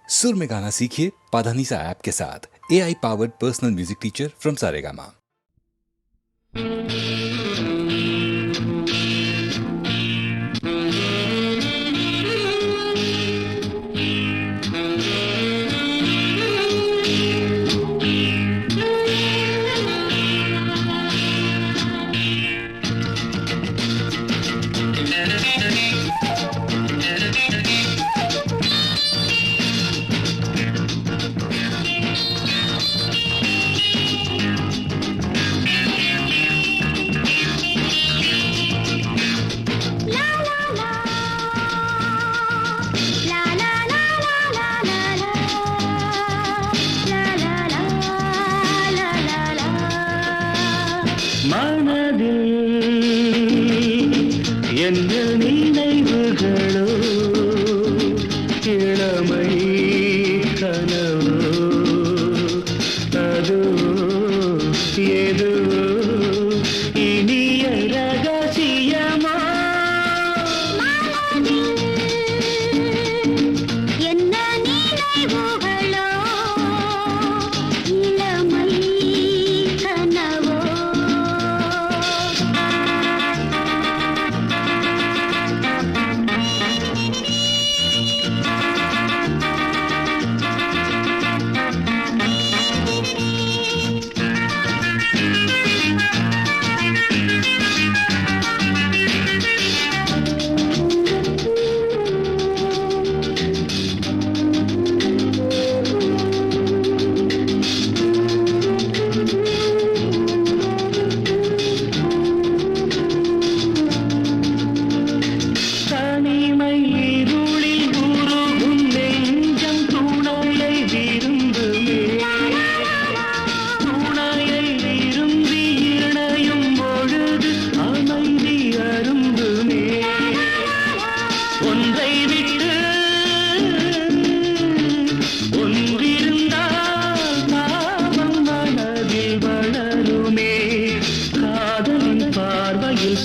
सुर में गाना सीखिए पाधानीसा ऐप के साथ। AI powered personal music teacher from Saregama. என்ன நினைவுகளோ இளமை கனவோ அதோ ஏதோ இனிய ரகசியமா என்ன நினைவுகளோ இளமை கனவோ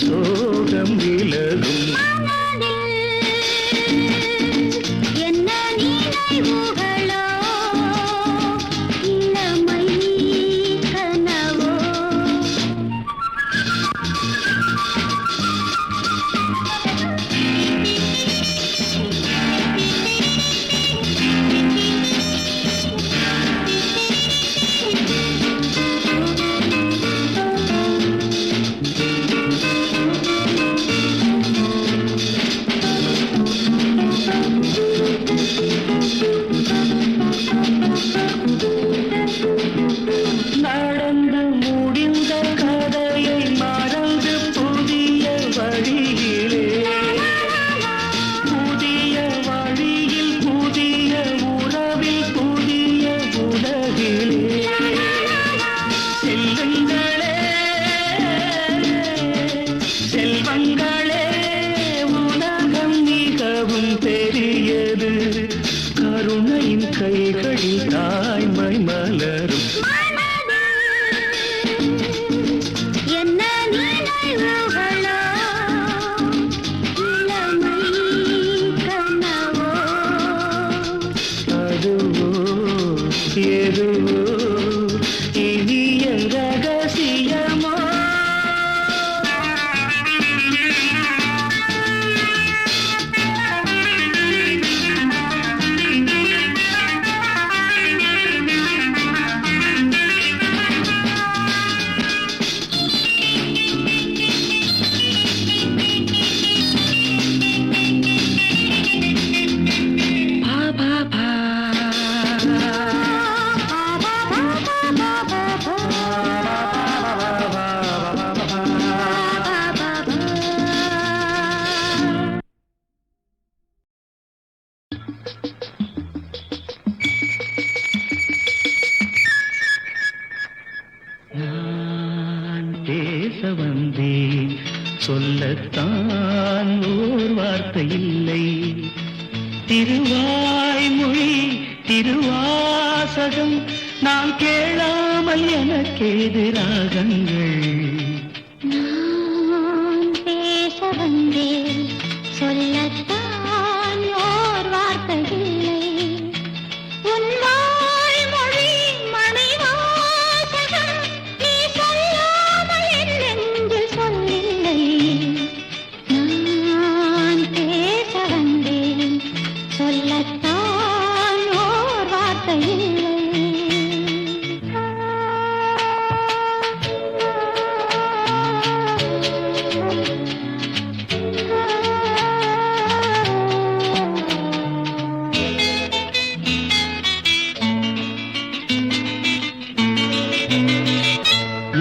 சோகம் விலகும் என்ன நினைவுகளோ இளமை கனவோ செல்வங்களே உலகம் மிகவும் பெரியது கருணையின் கைகளில் தாய்மை மலரும் என்ன நினைவுகளோ இளமை கனவோ அதுவோ எதுவோ இனிய ரகசியமோ பேச வந்தேன் சொல்லத்தான் ஓர் வார்த்தை இல்லை திருவாய்மொழி திருவாசகம் நான் கேளாமல் எனக்கேது ராகங்கள் நான் பேச வந்தேன் சொல்லத்தான் ஓர் வார்த்தை இல்லை வார்த்தை இல்லை.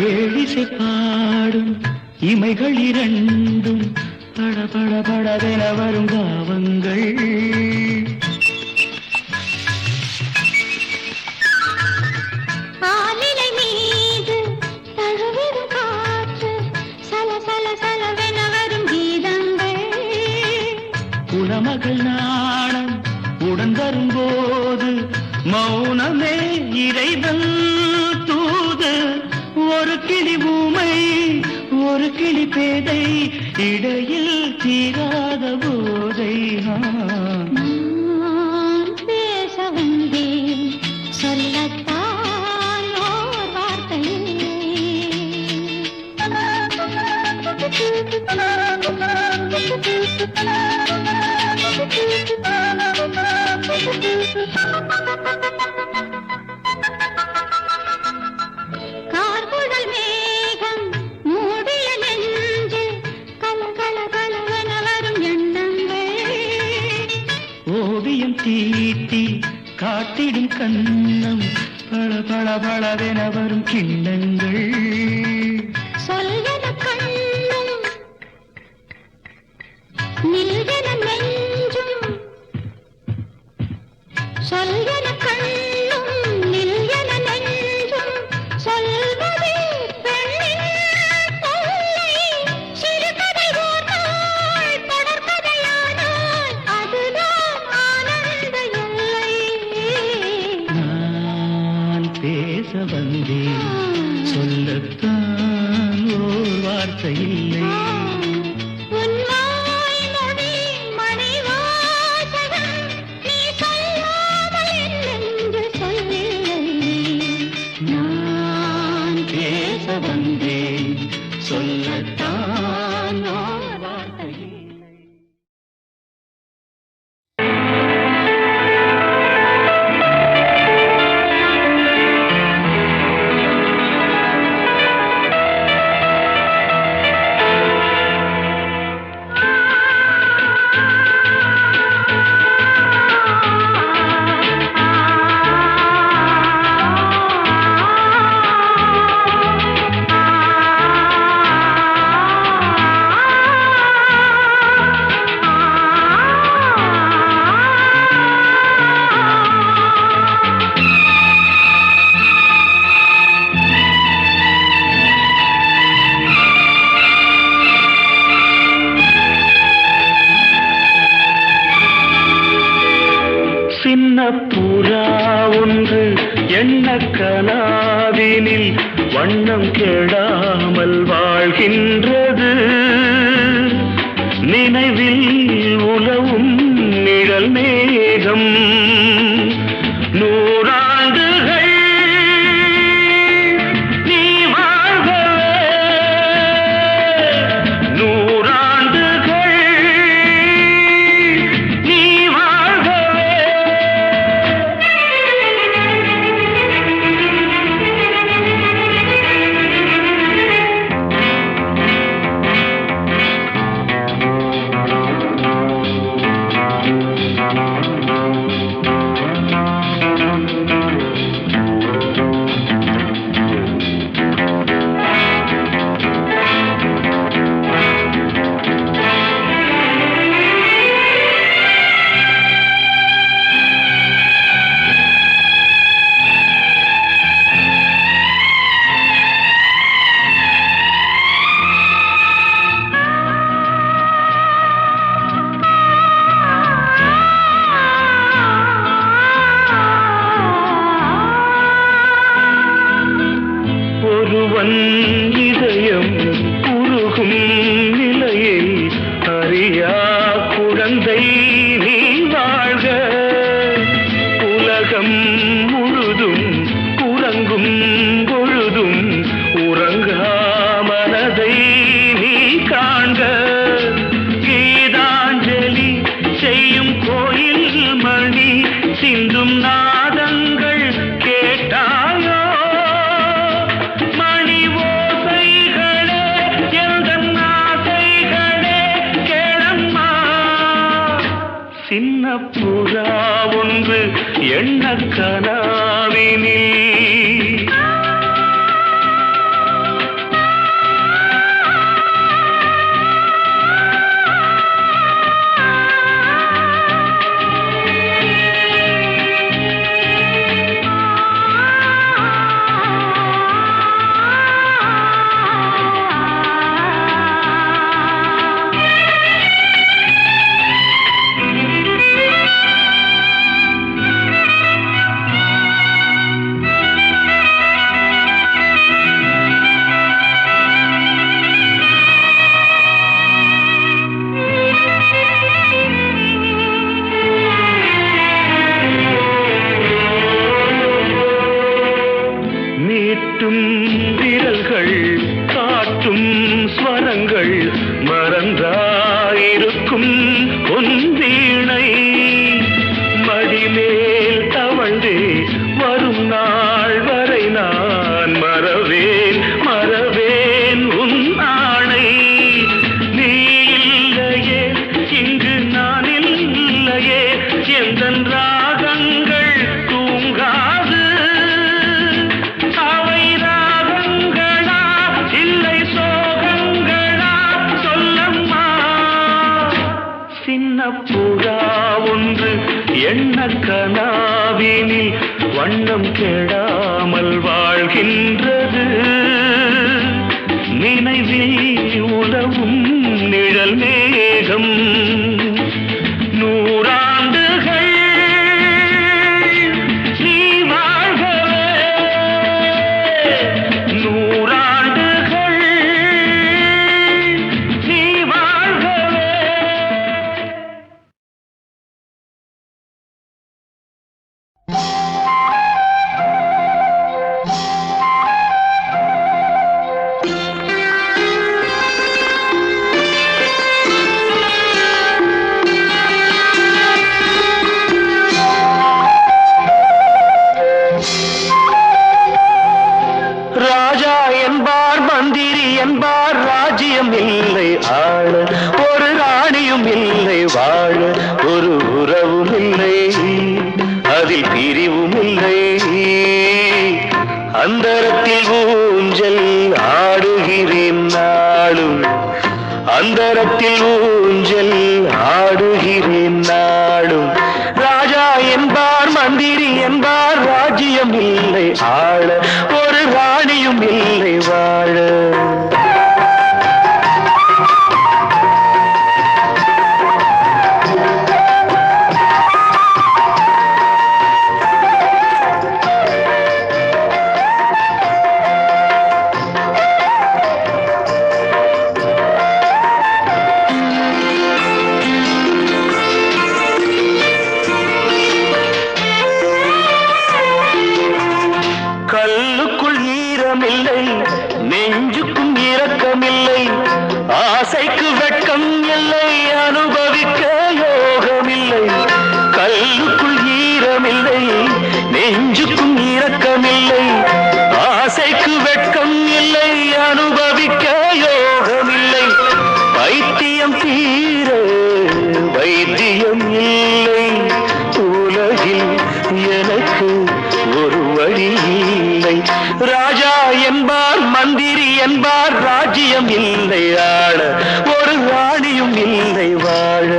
ஏழிசை பாடும் இமைகள் இரண்டும் பட பட படவென வரும் பாவங்கள். ஆலிலை மீது தழுவிடும் காற்று சல சல சலவென வரும் கீதங்கள். குலமகள் நாணம் உடன் வரும்போது மௌனமே இறைவன் தூது. ஒரு கிளி ஊமை ஒரு கிளி பேதை இடையில் தீராத போதை. நான் பேச வந்தேன் சொல்லத்தான் ஓர் வார்த்தை கார்குழல் மேகம் மூடிய நெஞ்சில் கலகல கலவென வரும் எண்ணங்கள். ஓவியம் தீட்டி காட்டிடும் கண்ணம் பள பள பளவென வரும் கிண்ணங்கள். சொல்வன கண்ணும் நில்வன நெஞ்சும். சொல்வன கண்ணும் நில்வன நெஞ்சும். சொல்வதே பெண்ணின் தொல்லை. சிறுகதை ஓர் நாள் தொடர்கதையானால் அதுதான் ஆனந்த எல்லை. நான் பேச வந்தேன் சொல்லத்தான் ஓர் வார்த்தை இல்லை. உன் வாய்மொழி மணிவாசகம் நீ சொல்லாமல் என் நெஞ்சு சொல்லில்லை. நான் பேச வந்தேன் சொல்லத்தான் ஓர் வார்த்தை இல்லை. சின்ன புறா ஒன்று எண்ண கனாவினில் வண்ணம் கெடாமல் வாழ்கின்றது. நினைவில் உலவும் நிழல் மேகம் நூறாண்டுகள் நீ வாழ்கவே. நூறாண்டுகள் நீ வாழ்கவே. ஒருவன் இதயம் உருகும் நிலையை அறியா குழந்தை நீ வாழ்க. உலகம் முழுதும் உறங்கும் பொழுதும் உறங்கா மனதை நீ காண்க. கீதாஞ்சலி செய்யும் கோயில் மணி சிந்தும் நாதங்கள் எண்ண கனாவினில் நீட்டும் விரல்கள் காட்டும் ஸ்வரங்கள் மறந்தாயிருக்கும் பொன்வீணை மடிமேல் தவழ்ந்தே வரும் நாள் வரை நான் மறவேன் உன் ஆணை நீ இல்லையே இங்கு நான் இல்லையே எந்தன் ராகங்கள் தூங்காது அவை ராகங்களா இல்லை சோகங்களா சொல்லம்மா சின்ன புறா ஒன்று எண்ண கனாவினில் வண்ணம் கெடாமல் வாழ்கின்றது நினைவில் உலவும் நிழல் மேகம் நூறாண்டுகள் நீ வாழ்கவே நூறாண்டுகள் நீ வாழ்கவே ராஜா என்பார் மந்திரி என்பார் ராஜ்யம் இல்லை ஆள ஒரு ராணியும் இல்லை வாழ ஒரு உறவும் இல்லை அதில் பிரிவும் இல்லை அந்தரத்தில் ஊஞ்சல் ஆடுகிறேன் நாளும் அந்தரத்தில் ஊஞ்சல் ஆடுகிறேன் நாளும் ராஜா என்பார் மந்திரி என்பார் ராஜ்யம் இல்லை ஆள ஒரு ராணியும் இல்லை வாழ கல்லுக்குள் ஈரமில்லை நெஞ்சுக்கும் இரக்கமில்லை ஆசைக்கு வெட்கம் இல்லை அனுபவிக்க யோகமில்லை கல்லுக்குள் ஈரமில்லை நெஞ்சுக்கும் இரக்கமில்லை ஆசைக்கு வெட்கம் இல்லை அனுபவிக்க யோகமில்லை வைத்தியம் தீர வைத்தியம் இல்லை உலகில் எனக்கு ஒரு வழி இல்லை ராஜா என்பார் மந்திரி என்பார் ராஜ்யம் இல்லை ஆள ஒரு ராணியும் இல்லை வாழ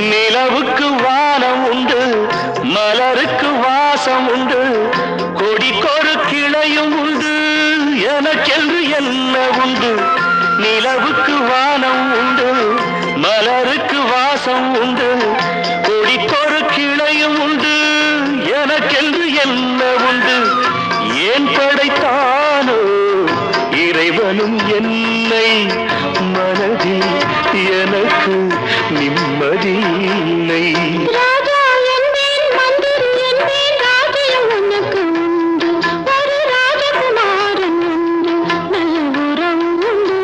நிலவுக்கு வானம் உண்டு மலருக்கு வாசம் உண்டு கொடிக்கொரு கிளையும் உண்டு எனக்கென்று என்ன உண்டு நிலவுக்கு வானம் உண்டு மலருக்கு வாசம் உண்டு கொடிக்கொரு கிளையும் உண்டு எனக்கென்று என்ன உண்டு ஏன் படைத்தானோ இறைவனும் என்னை மனதில் எனக்கு நிம்மதி இல்லை ராஜா என்பேன் மந்திரி என்பேன் ராஜ்யம் உனக்கு உண்டு ஒரு ராஜகுமாரன் உண்டு நல்ல உறவு உண்டு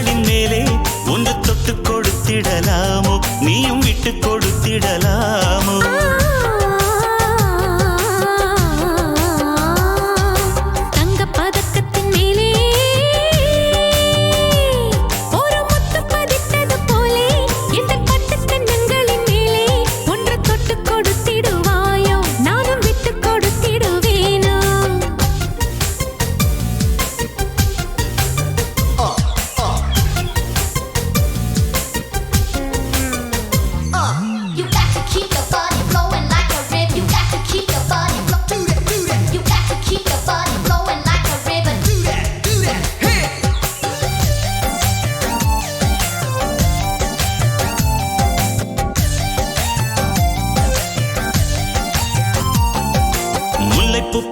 கன்னங்களின் மேலே ஒன்று தொட்டு கொடுத்திடலாமோ நீயும் விட்டு கொடுத்திடலாமோ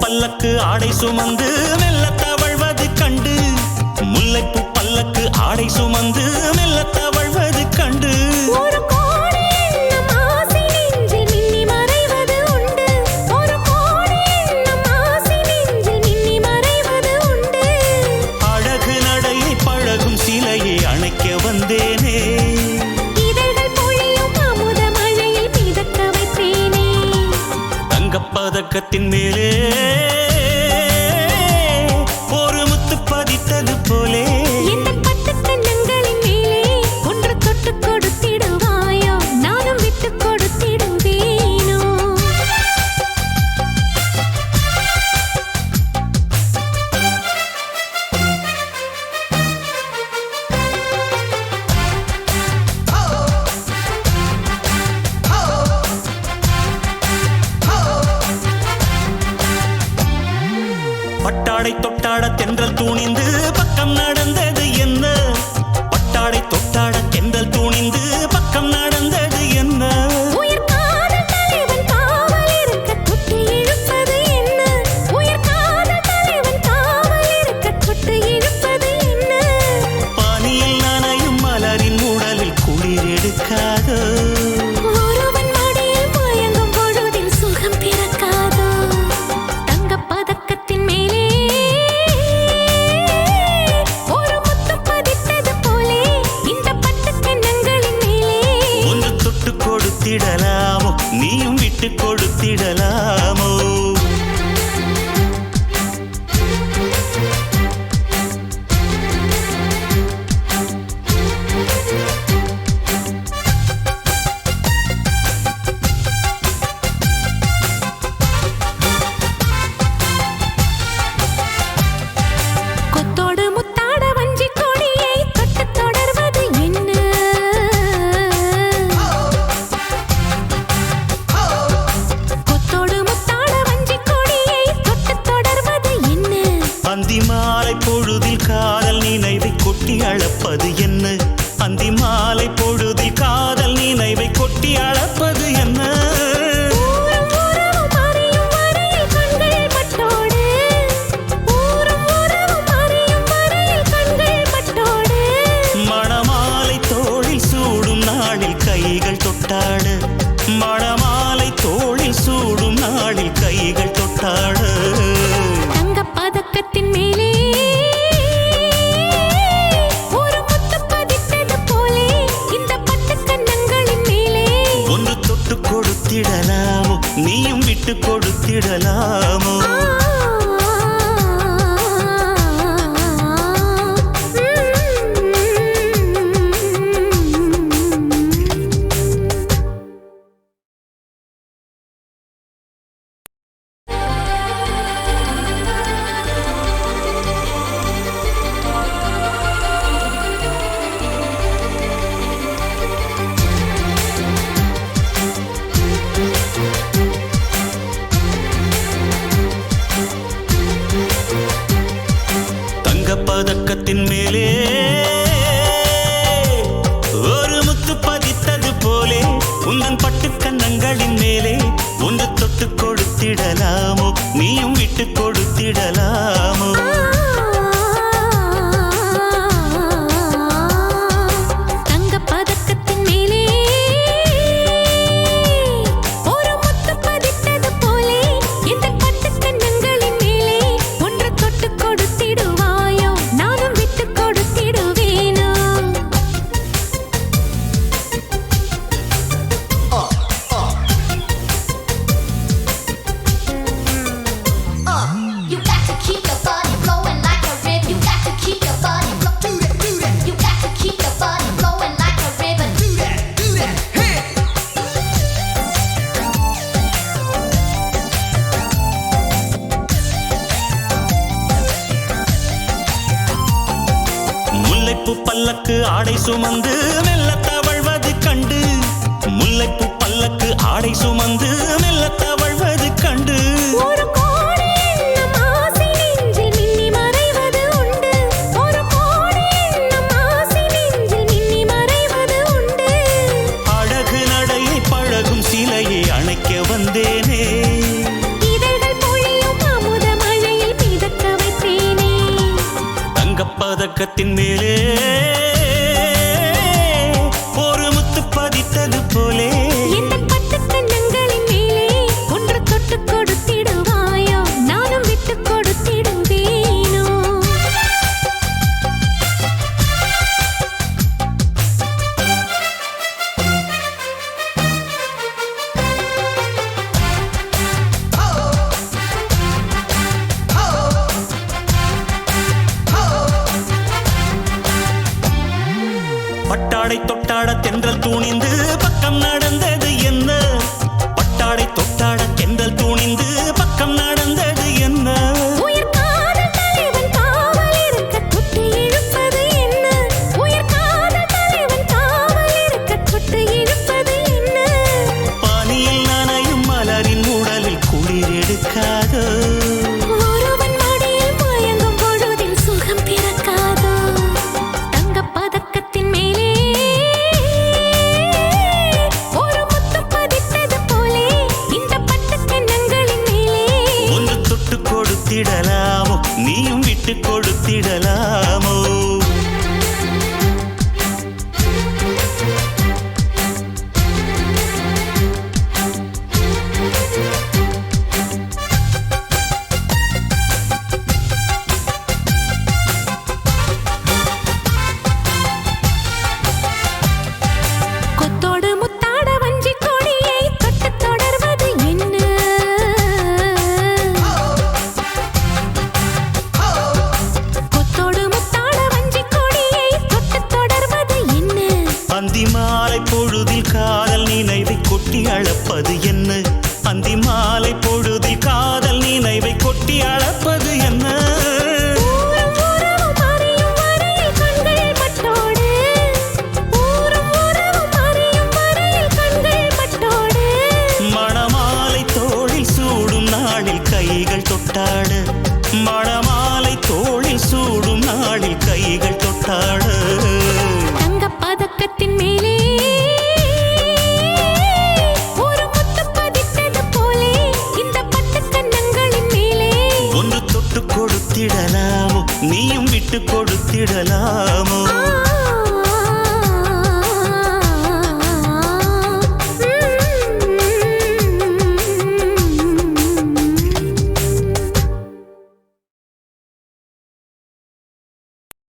பல்லக்கு ஆடை சுமந்து மெல்ல தவழ்வது கண்டு முல்லைப்பூ பல்லக்கு ஆடை சுமந்து மெல்ல தவழ்வது கண்டு அழகு நடையை பழகும் சிலையை அணைக்க வந்தேனே பதக்கத்தின் மேலே ஒரு முத்து பதித்தது போலே இந்த பட்டு கன்னங்களின் மேலே ஒன்று தொட்டு கொடுத்திடுவாயோ நானும் விட்டு கொடுத்திடுவேனோ பட்டாடை தொட்டாட தென்றல் தூணிந்து பக்கம் நடந்தது என்ன பட்டாடை தொட்டாட தென்றல் தூணிந்து பக்கம் நடந்தது என்ன உயிர் காதல் தலைவன் காவல் இருக்க தொட்டு இழுப்பது என்ன உயிர் காதல் தலைவன் காவல் இருக்க தொட்டு இழுப்பது என்ன பனியில் நனையும் மலரின் உடலில் குளிர் எடுக்காதோ ஒருவன் மடியில் மயங்கும் பொழுதில் சுகம் பிறக்காதோ தங்கப் பதக்கத்தின் மேலே ஒரு முத்து பதித்தது போலே இந்த பட்டு கன்னங்களின் மேலே ஒன்று தொட்டு கொடுத்திடலாமோ நீயும் விட்டு கொடுத்திடலாமோ கொத்தோடு முத்தாட வஞ்சி கொடியை தொட்டு தொடர்வது என்ன கொத்தோடு முத்தாட வஞ்சி கொடியை தொட்டு தொடர்வது என்ன அந்தி மாலை பொழுதில் காதல் நினைவை கொட்டி அளப்பது என்ன அந்தி மாலை பொழுதில் காதல் நினைவை கொட்டி அளப்பது என்ன ஊரும் உறவும் அறியும் வரையில் கண்கள் பட்டோடு ஊரும் உறவும் அறியும் வரையில் கண்கள் பட்டோடு மணமாலை தோளில் சூடும் நாளில் கைகள் தொட்டாட மணமாலை தோளில் சூடும் நாளில் கைகள் தொட்டாட தங்கப் பதக்கத்தின் மேலே ஒரு முத்து பதித்தது போலே இந்த பட்டு கன்னங்களின் மேலே ஒன்று தொட்டு கொடுத்திடலாமோ நீயும் விட்டு கொடுத்திடலாமோ பதக்கத்தின் மேலே ஒரு முத்து பதித்தது போலே உந்தன் பட்டு கன்னங்களின் மேலே ஒன்று தொட்டு கொடுத்திடலாமோ நீயும் விட்டு கொடுத்திடலாமோ தங்கப் பதக்கத்தின் மேலே ஒரு முத்து பதித்தது போலே இந்த பட்டு கன்னங்களின் மேலே ஒன்று தொட்டு கொடுத்திடுவாயோ நானும் விட்டு கொடுத்திடுவேனோ ஆடை சுமந்து மெல்ல தவழ்வது கண்டு முல்லைப்பூ பல்லக்கு ஆடை சுமந்து மெல்ல தவழ்வது கண்டு ஒரு கோடி எண்ணம் ஆசை நெஞ்சில் மின்னி மறைவது உண்டு ஒரு கோடி எண்ணம் ஆசை நெஞ்சில் மின்னி மறைவது உண்டு அழகு நடையை பழகும் சிலையை அணைக்க வந்தேனே இதழ்கள் பொழியும் அமுத மழையில் மிதக்க வைத்தேனே தங்கப்பதக்கத்தின் மேலே ஒரு முத்து பதித்தது போலே இந்த பட்டு கண்ணங்களின் மேலே ஒன்று தொட்டு கொடுத்திடுவாயோ நானும் விட்டு கொடுத்திடுவேனோ பட்டாடை தொட்டாட தென்றல் தூணிந்து பக்கம் நடந்தது என்ன பட்டாடை தொட்டாட தென்றல் தூணிந்து பக்கம் நடந்தது